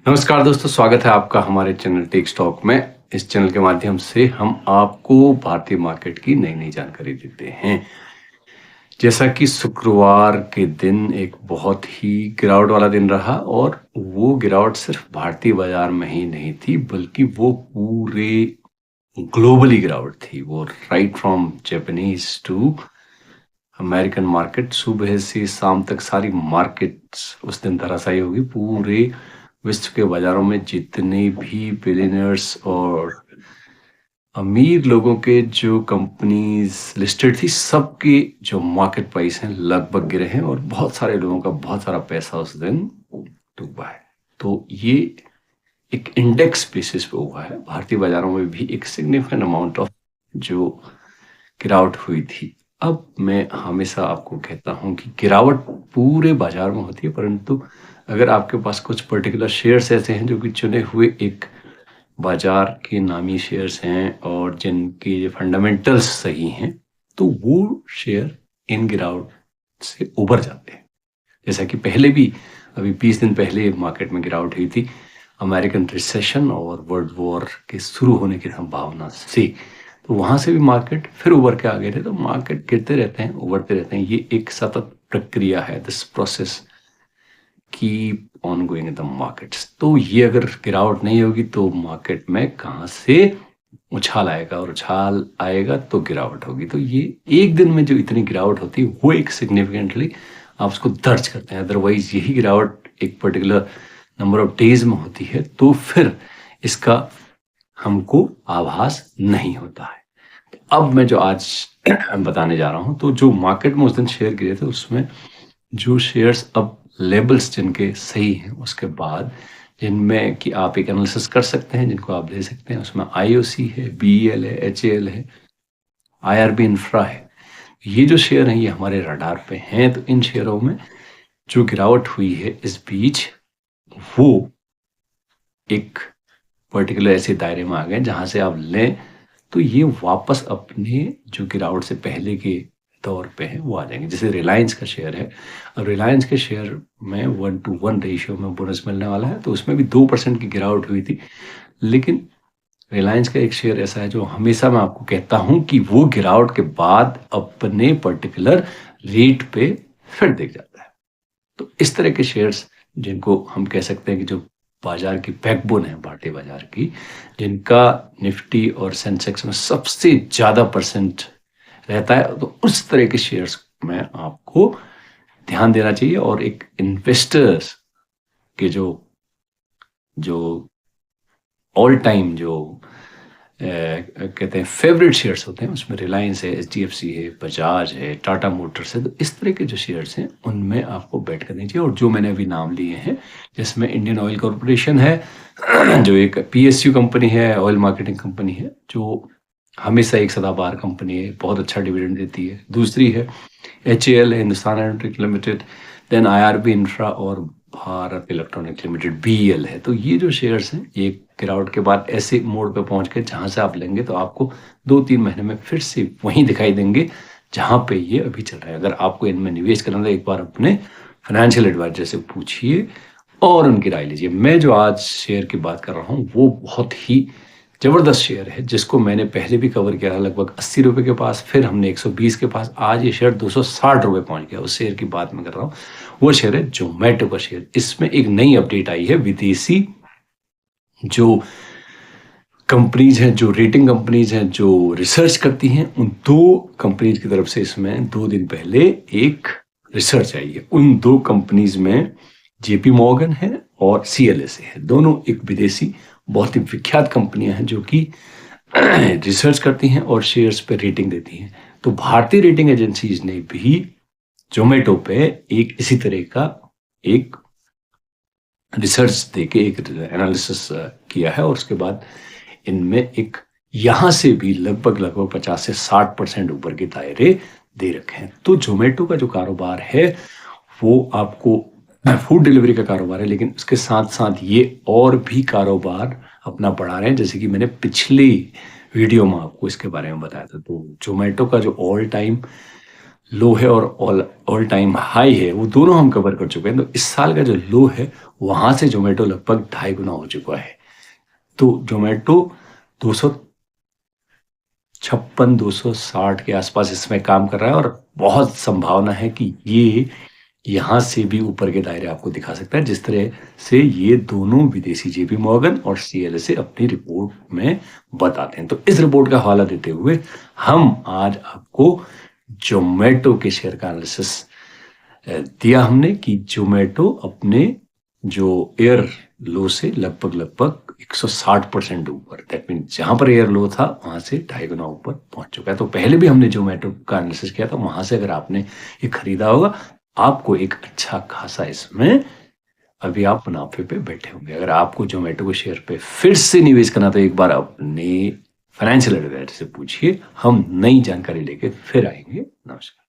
नमस्कार दोस्तों, स्वागत है आपका हमारे चैनल टेक स्टॉक में। इस चैनल के माध्यम से हम आपको भारतीय मार्केट की नई-नई जानकारी देते हैं। जैसा कि शुक्रवार के दिन एक बहुत ही गिरावट वाला दिन रहा और वो गिरावट सिर्फ भारतीय बाजार में ही नहीं थी, बल्कि वो पूरे ग्लोबली गिरावट थी। वो right from Japanese to American market, सुबह से शाम तक सारी मार्केट्स उस दिन धराशायी हो गई। पूरे विश्व के बाजारों में जितने भी बिलियनर्स और अमीर लोगों के जो कंपनीज लिस्टेड थी, सबके जो मार्केट प्राइस हैं लगभग गिरे हैं और बहुत सारे लोगों का बहुत सारा पैसा उस दिन डूबा है। तो ये एक इंडेक्स बेसिस पे हुआ है। भारतीय बाजारों में भी एक सिग्निफिकेंट अमाउंट ऑफ जो गिरावट हुई थी। अब मैं हमेशा आपको कहता हूं कि गिरावट पूरे बाजार में होती है, परंतु अगर आपके पास कुछ पर्टिकुलर शेयर्स ऐसे हैं जो कि चुने हुए एक बाजार के नामी शेयर्स हैं और जिनके फंडामेंटल्स सही हैं, तो वो शेयर इन गिरावट से उबर जाते हैं। जैसा कि पहले भी अभी 20 दिन पहले मार्केट में गिरावट हुई थी अमेरिकन रिसेशन और वर्ल्ड वॉर के शुरू होने की संभावना से, तो वहां से भी मार्केट फिर उबर के आ गए थे। तो मार्केट गिरते रहते हैं, उबरते रहते हैं, ये एक सतत प्रक्रिया है। This process keep on going in the markets. तो ये अगर गिरावट नहीं होगी तो मार्केट में कहाँ से उछाल आएगा, और उछाल आएगा तो गिरावट होगी। तो ये एक दिन में जो इतनी गिरावट होती है वो एक सिग्निफिकेंटली आप उसको दर्ज करते हैं। अदरवाइज यही गिरावट एक पर्टिकुलर नंबर ऑफ डेज में होती है तो फिर इसका हमको आभास नहीं होता है। अब मैं जो आज बताने जा रहा हूं, तो जो मार्केट में उस दिन शेयर गिरे थे उसमें जो शेयर्स अब लेबल्स जिनके सही हैं, उसके बाद जिनमें कि आप एक एनालिसिस कर सकते हैं, जिनको आप ले सकते हैं, उसमें आईओसी है, बीईएल है, एचएएल है, आईआरबी इंफ्रा है। ये जो शेयर हैं ये हमारे रडार पे हैं। तो इन शेयरों में जो गिरावट हुई है इस बीच, वो एक पर्टिकुलर ऐसे दायरे में आ गए जहां से आप लें तो ये वापस अपने जो गिरावट से पहले के दौर पे है वो आ जाएंगे। जैसे रिलायंस का शेयर है, अब रिलायंस के शेयर में 1:1 रेशियो में बोनस मिलने वाला है, तो उसमें भी 2% की गिरावट हुई थी। लेकिन रिलायंस का एक शेयर ऐसा है जो हमेशा मैं आपको कहता हूं कि वो गिरावट के बाद अपने पर्टिकुलर रेट पे फिर दिख जाता है। तो इस तरह के शेयर्स जिनको हम कह सकते हैं कि जो बाजार की बैकबोन है भारतीय बाजार की, जिनका निफ्टी और सेंसेक्स में सबसे ज्यादा परसेंट रहता है, तो उस तरह के शेयर्स में आपको ध्यान देना चाहिए। और एक इन्वेस्टर्स के जो जो ऑल टाइम जो कहते हैं फेवरेट शेयर्स होते हैं, उसमें रिलायंस है, एचडीएफसी है, बजाज है, टाटा मोटर्स है। तो इस तरह के जो शेयर्स हैं उनमें आपको बैठ करनी चाहिए। और जो मैंने अभी नाम लिए हैं, जिसमें इंडियन ऑयल कॉरपोरेशन है जो एक पीएसयू कंपनी है, ऑयल मार्केटिंग कंपनी है, जो हमेशा एक सदाबहार कंपनी है, बहुत अच्छा डिविडेंड देती है। दूसरी है एचएएल है, Hindustan aeronautic limited, then IRB infra और भारत इलेक्ट्रॉनिक लिमिटेड बीईएल है। तो ये जो शेयर्स हैं ये गिरावट के बाद ऐसे मोड़ पे पहुंच गए जहां से आप लेंगे तो आपको 2-3 महीने में फिर से वहीं दिखाई देंगे जहां पे ये अभी चल रहा है। अगर आपको इनमें निवेश करना है, एक बार अपने फाइनेंशियल एडवाइजर से पूछिए और उनकी राय लीजिए। मैं जो आज शेयर की बात कर रहा हूँ वो बहुत ही जबरदस्त शेयर है, जिसको मैंने पहले भी कवर किया था लगभग 80 रुपए के पास, फिर हमने 120 के पास, आज ये शेयर 260 रुपए पहुंच गया। उस शेयर की बात मैं कर रहा हूँ, वो शेयर है जोमेटो का शेयर। इसमें एक नई अपडेट आई है। विदेशी जो कंपनीज हैं, जो रेटिंग कंपनीज हैं, जो रिसर्च करती हैं, उन 2 कंपनीज की तरफ से इसमें 2 दिन पहले एक रिसर्च आई है। उन 2 कंपनीज में जेपी मॉर्गन है और सीएलएसए है। दोनों एक विदेशी बहुत ही विख्यात कंपनियां हैं जो कि रिसर्च करती हैं और शेयर्स पे रेटिंग देती हैं। तो भारतीय रेटिंग एजेंसीज ने भी जोमेटो पे एक इसी तरह का एक रिसर्च देके एक एनालिसिस किया है, और उसके बाद इनमें एक यहां से भी लगभग 50 से 60% ऊपर के दायरे दे रखे हैं। तो जोमेटो का जो कारोबार है वो आपको फूड डिलीवरी का कारोबार है, लेकिन उसके साथ साथ ये और भी कारोबार अपना बढ़ा रहे हैं, जैसे कि मैंने पिछली वीडियो में आपको इसके बारे में बताया था। तो जोमेटो का जो ऑल टाइम लो है और ऑल ऑल टाइम हाई है, वो दोनों हम कवर कर चुके हैं। तो इस साल का जो लो है वहां से जोमेटो लगभग 2.5 गुना हो चुका है। तो जोमेटो 256 260 के आसपास इसमें काम कर रहा है, और बहुत संभावना है कि ये यहाँ से भी ऊपर के दायरे आपको दिखा सकता है, जिस तरह से ये दोनों विदेशी जेपी मॉर्गन और सीएलएसए अपनी रिपोर्ट में बताते हैं। तो इस रिपोर्ट का हवाला देते हुए हम आज आपको जोमेटो के शेयर का एनालिसिस दिया हमने कि जोमेटो अपने जो एयर लो से लगभग 160% ऊपर, दैट मीन जहां पर एयर लो था वहां से 2.5 गुना ऊपर पहुंच चुका है। तो पहले भी हमने जोमेटो का एनालिसिस किया था, वहां से अगर आपने ये खरीदा होगा आपको एक अच्छा खासा इसमें अभी आप मुनाफे पे बैठे होंगे। अगर आपको जोमेटो के शेयर पे फिर से निवेश करना तो एक बार अपने फाइनेंशियल एडवाइजर से पूछिए। हम नई जानकारी लेके फिर आएंगे। नमस्कार।